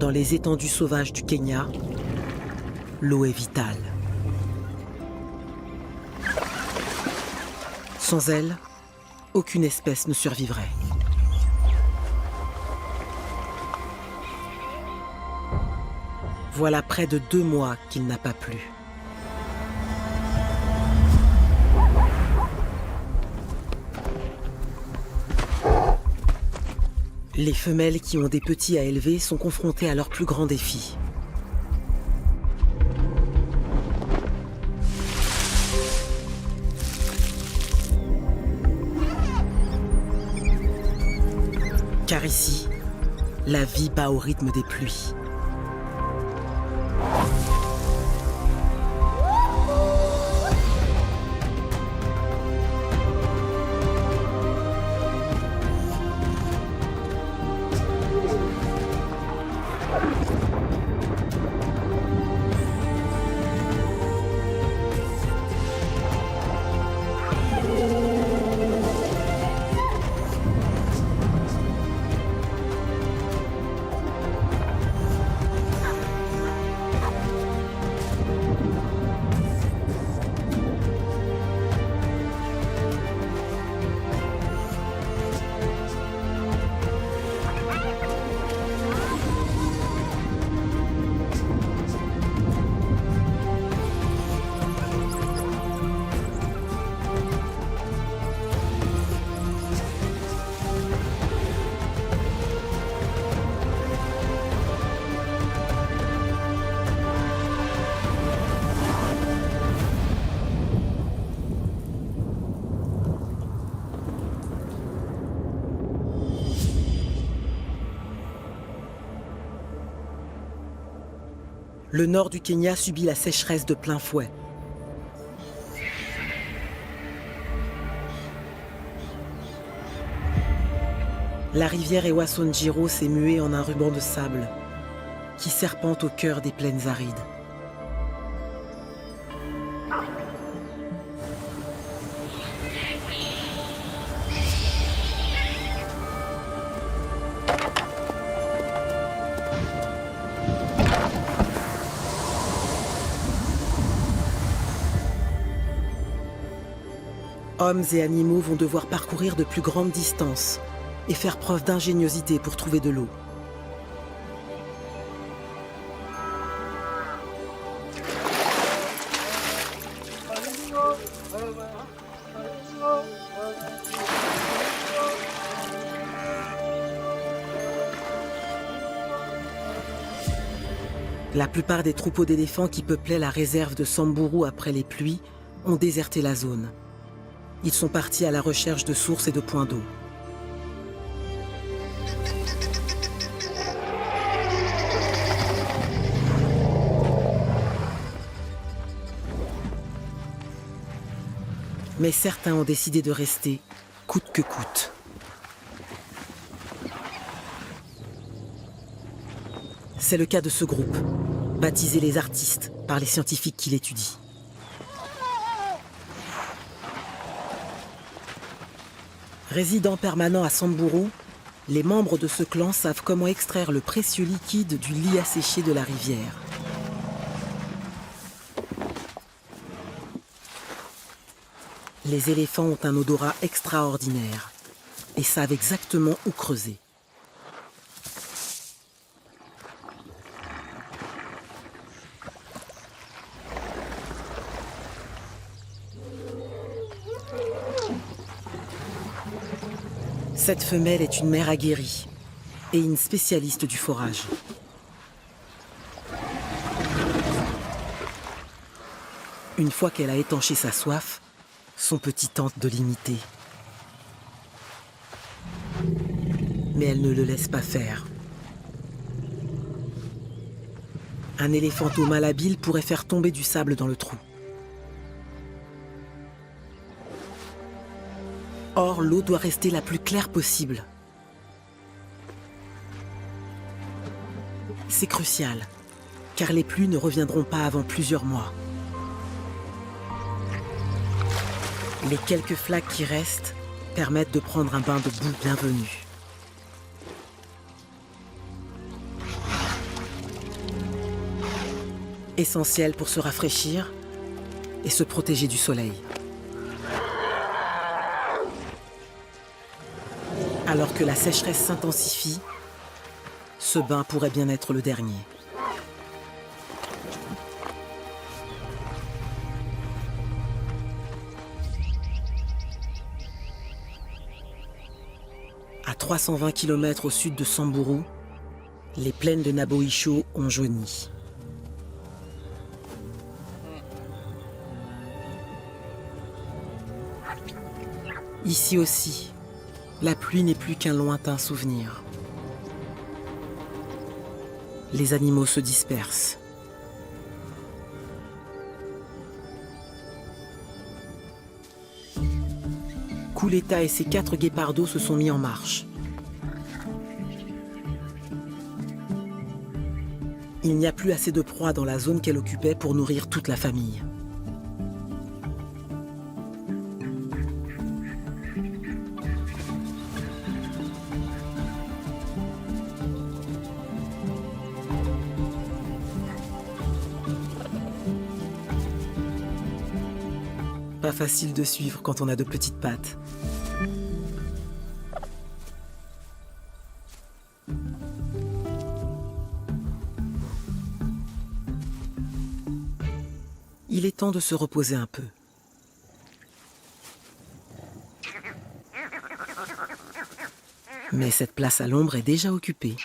Dans les étendues sauvages du Kenya, l'eau est vitale. Sans elle, aucune espèce ne survivrait. Voilà près de 2 mois qu'il n'a pas plu. Les femelles qui ont des petits à élever sont confrontées à leur plus grand défi. Car ici, la vie bat au rythme des pluies. Le nord du Kenya subit la sécheresse de plein fouet. La rivière Ewasonjiro s'est muée en un ruban de sable qui serpente au cœur des plaines arides. Hommes et animaux vont devoir parcourir de plus grandes distances et faire preuve d'ingéniosité pour trouver de l'eau. La plupart des troupeaux d'éléphants qui peuplaient la réserve de Samburu après les pluies ont déserté la zone. Ils sont partis à la recherche de sources et de points d'eau. Mais certains ont décidé de rester, coûte que coûte. C'est le cas de ce groupe, baptisé les artistes par les scientifiques qui l'étudient. Résidents permanents à Samburu, les membres de ce clan savent comment extraire le précieux liquide du lit asséché de la rivière. Les éléphants ont un odorat extraordinaire et savent exactement où creuser. Cette femelle est une mère aguerrie et une spécialiste du forage. Une fois qu'elle a étanché sa soif, son petit tente de l'imiter. Mais elle ne le laisse pas faire. Un éléphanteau malhabile pourrait faire tomber du sable dans le trou. Or, l'eau doit rester la plus claire possible. C'est crucial, car les pluies ne reviendront pas avant plusieurs mois. Les quelques flaques qui restent permettent de prendre un bain de boue bienvenu. essentiel pour se rafraîchir et se protéger du soleil. Alors que la sécheresse s'intensifie, ce bain pourrait bien être le dernier. À 320 km au sud de Samburu, les plaines de Nabo-Isho ont jauni. Ici aussi, la pluie n'est plus qu'un lointain souvenir. Les animaux se dispersent. Kuleta et ses 4 guépardos se sont mis en marche. Il n'y a plus assez de proie dans la zone qu'elle occupait pour nourrir toute la famille. Pas facile de suivre quand on a de petites pattes. Il est temps de se reposer un peu. Mais cette place à l'ombre est déjà occupée.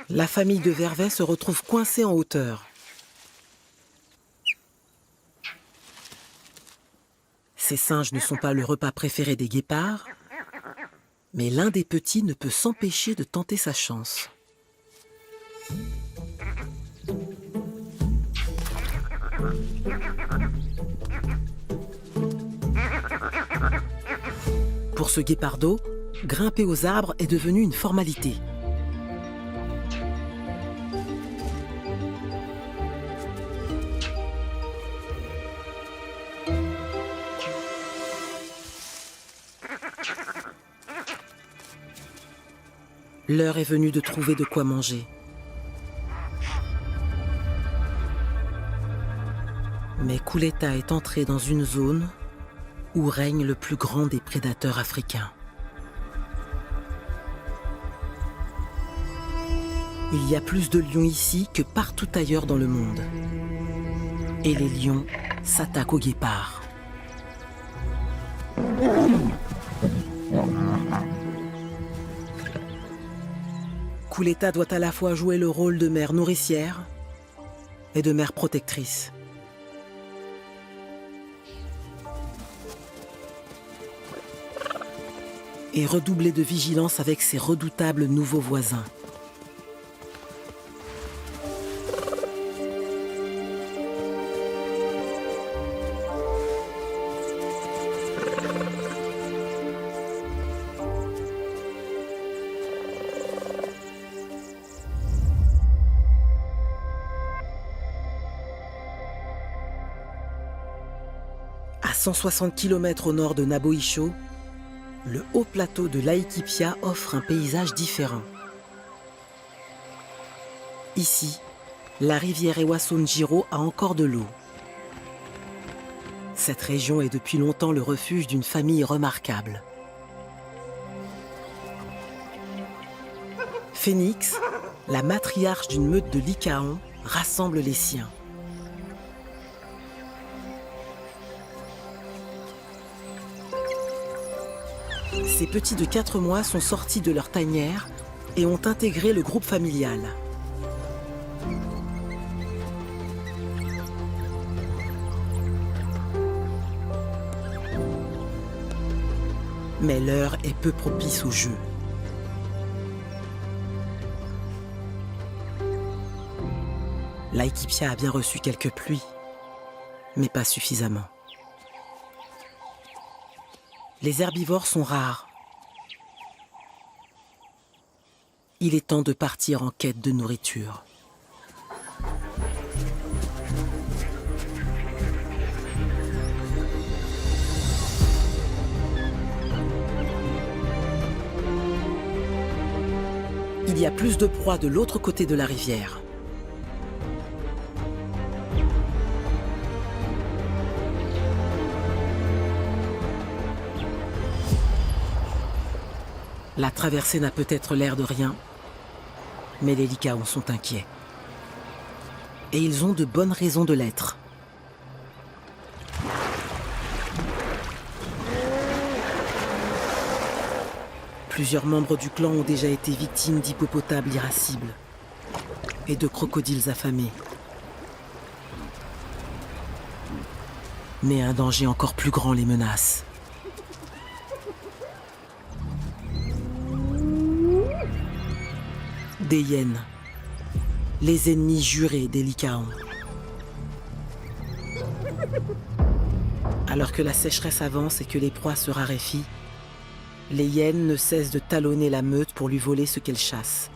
La famille de Vervet se retrouve coincée en hauteur. Ces singes ne sont pas le repas préféré des guépards, mais l'un des petits ne peut s'empêcher de tenter sa chance. Pour ce guépardo, grimper aux arbres est devenu une formalité. L'heure est venue de trouver de quoi manger. Mais Kuleta est entré dans une zone où règne le plus grand des prédateurs africains. Il y a plus de lions ici que partout ailleurs dans le monde. Et les lions s'attaquent aux guépards. Kuleta doit à la fois jouer le rôle de mère nourricière et de mère protectrice. Et redoubler de vigilance avec ses redoutables nouveaux voisins. À 160 km au nord de Nabo-Isho, le haut plateau de Laikipia offre un paysage différent. Ici, la rivière Ewason-Jiro a encore de l'eau. Cette région est depuis longtemps le refuge d'une famille remarquable. Phénix, la matriarche d'une meute de Lycaon, rassemble les siens. Ces petits de 4 mois sont sortis de leur tanière et ont intégré le groupe familial. Mais l'heure est peu propice au jeu. Laikipia a bien reçu quelques pluies, mais pas suffisamment. Les herbivores sont rares. Il est temps de partir en quête de nourriture. Il y a plus de proies de l'autre côté de la rivière. La traversée n'a peut-être l'air de rien, mais les Lycaons sont inquiets. Et ils ont de bonnes raisons de l'être. Plusieurs membres du clan ont déjà été victimes d'hippopotames irascibles et de crocodiles affamés. Mais un danger encore plus grand les menace. Des hyènes, les ennemis jurés des Lycaons. Alors que la sécheresse avance et que les proies se raréfient, les hyènes ne cessent de talonner la meute pour lui voler ce qu'elle chasse,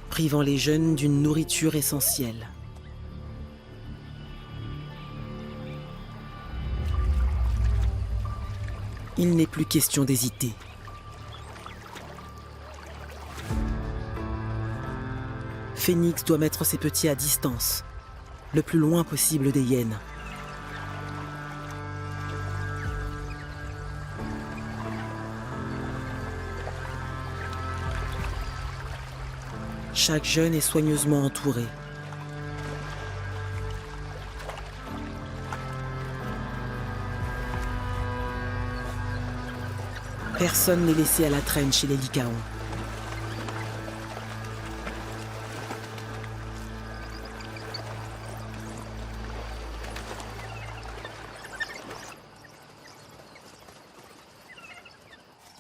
privant les jeunes d'une nourriture essentielle. Il n'est plus question d'hésiter. Phénix doit mettre ses petits à distance, le plus loin possible des hyènes. Chaque jeune est soigneusement entouré. Personne n'est laissé à la traîne chez les Lycaons.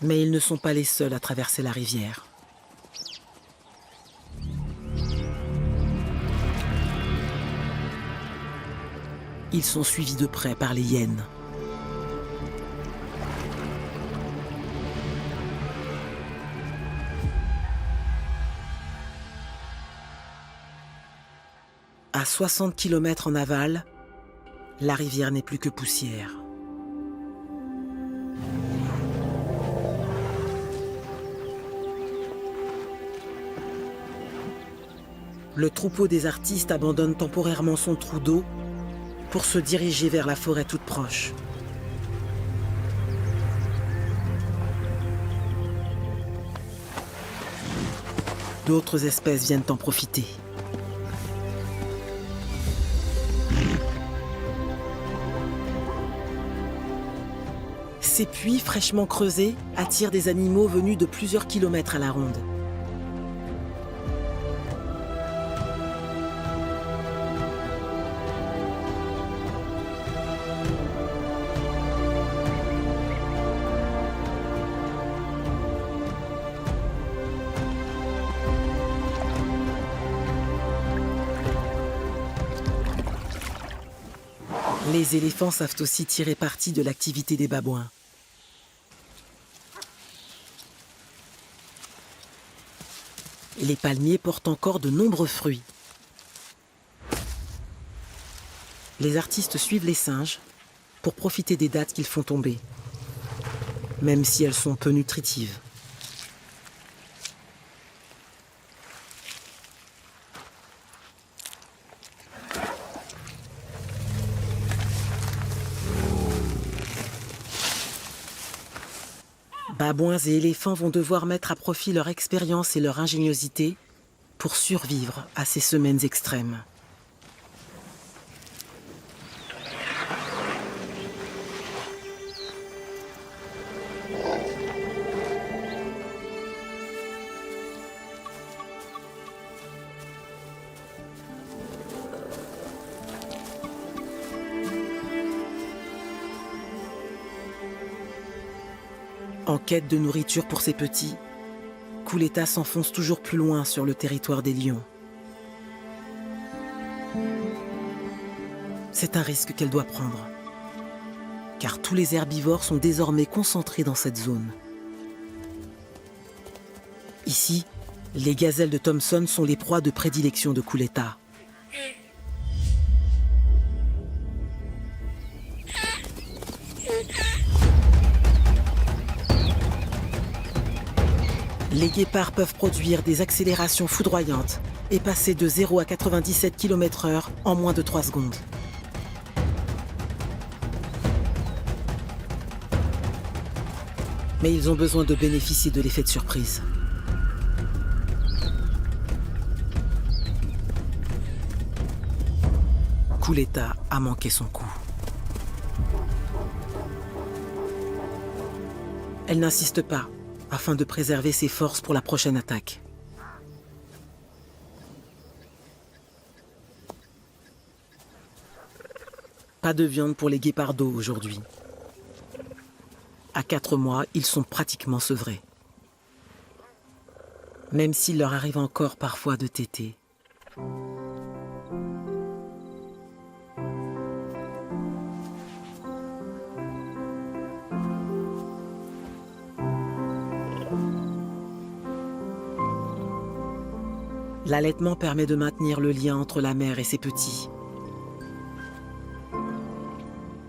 Mais ils ne sont pas les seuls à traverser la rivière. Ils sont suivis de près par les hyènes. À 60 km en aval, la rivière n'est plus que poussière. Le troupeau des artistes abandonne temporairement son trou d'eau pour se diriger vers la forêt toute proche. D'autres espèces viennent en profiter. Ces puits fraîchement creusés attirent des animaux venus de plusieurs kilomètres à la ronde. Les éléphants savent aussi tirer parti de l'activité des babouins. Les palmiers portent encore de nombreux fruits. Les artistes suivent les singes pour profiter des dattes qu'ils font tomber, même si elles sont peu nutritives. Babouins et éléphants vont devoir mettre à profit leur expérience et leur ingéniosité pour survivre à ces semaines extrêmes. En quête de nourriture pour ses petits, Kuleta s'enfonce toujours plus loin sur le territoire des lions. C'est un risque qu'elle doit prendre, car tous les herbivores sont désormais concentrés dans cette zone. Ici, les gazelles de Thompson sont les proies de prédilection de Kuleta. Les guépards peuvent produire des accélérations foudroyantes et passer de 0 à 97 km/h en moins de 3 secondes. Mais ils ont besoin de bénéficier de l'effet de surprise. Kuleta a manqué son coup. Elle n'insiste pas, afin de préserver ses forces pour la prochaine attaque. Pas de viande pour les guépards d'eau aujourd'hui. À 4 mois, ils sont pratiquement sevrés. Même s'il leur arrive encore parfois de téter. L'allaitement permet de maintenir le lien entre la mère et ses petits.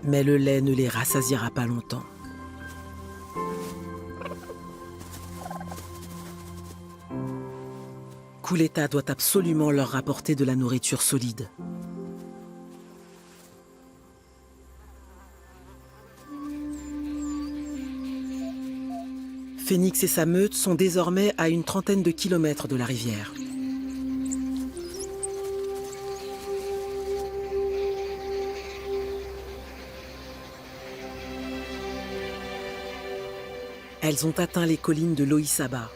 Mais le lait ne les rassasiera pas longtemps. Kuleta doit absolument leur rapporter de la nourriture solide. Phénix et sa meute sont désormais à une trentaine de kilomètres de la rivière. Elles ont atteint les collines de Loïsaba,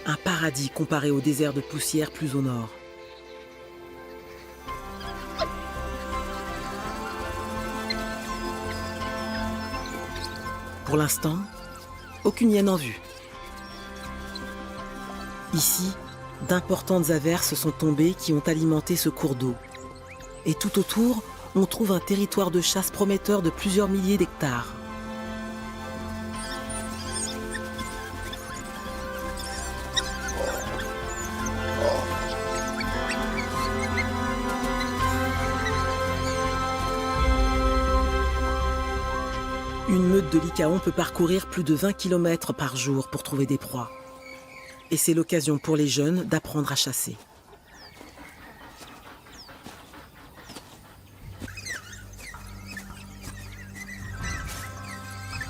un paradis comparé au désert de poussière plus au nord. Pour l'instant, aucune hyène en vue. Ici, d'importantes averses sont tombées qui ont alimenté ce cours d'eau. Et tout autour, on trouve un territoire de chasse prometteur de plusieurs milliers d'hectares. Une meute de lycaons peut parcourir plus de 20 km par jour pour trouver des proies. Et c'est l'occasion pour les jeunes d'apprendre à chasser.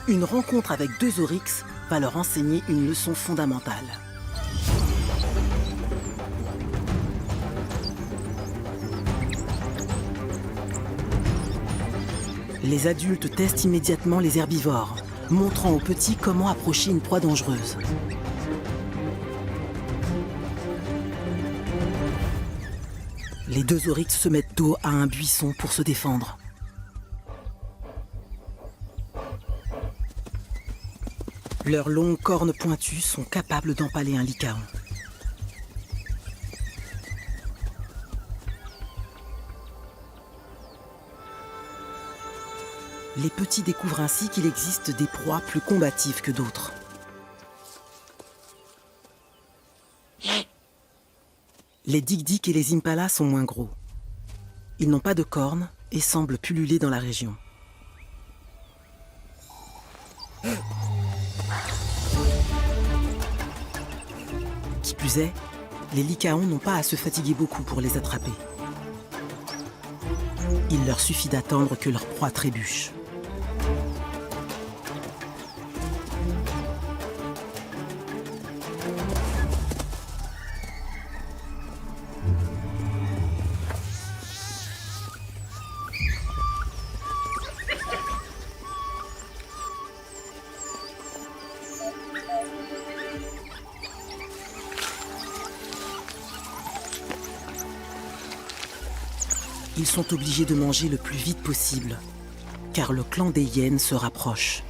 Une rencontre avec 2 oryx va leur enseigner une leçon fondamentale. Les adultes testent immédiatement les herbivores, montrant aux petits comment approcher une proie dangereuse. Les 2 oryx se mettent dos à un buisson pour se défendre. Leurs longues cornes pointues sont capables d'empaler un lycaon. Les petits découvrent ainsi qu'il existe des proies plus combatives que d'autres. Les dik-dik et les impalas sont moins gros. Ils n'ont pas de cornes et semblent pulluler dans la région. Qui plus est, les lycaons n'ont pas à se fatiguer beaucoup pour les attraper. Il leur suffit d'attendre que leur proie trébuche. Ils sont obligés de manger le plus vite possible, car le clan des hyènes se rapproche.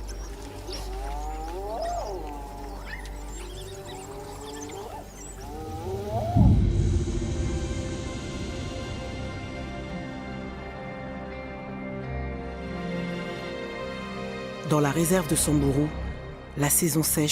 Dans la réserve de Samburu, la saison sèche